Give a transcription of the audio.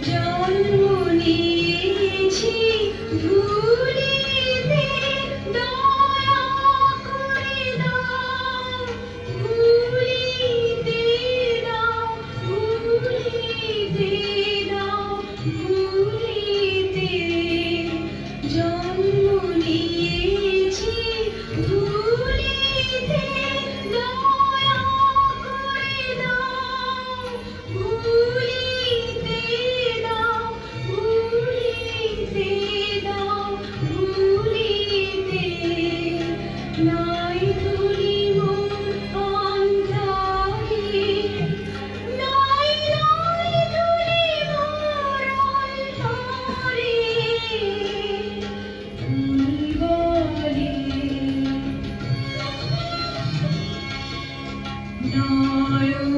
জন্ম নিয়েছি ধুলিতে, দয়া করে দাও ভুলিতে, দাও ভুলিতে, দাও ভুলিতে। জন্ম নিয়েছি ধুলিতে, দয়া করে দাও ভুলিতে, দাও ভুলিতে, দাও ভুলিতে। নাই ধুলি মোর অন্তরে, নাই নাই ধুলি মোর অন্তরে। ফুল বলে নয়ন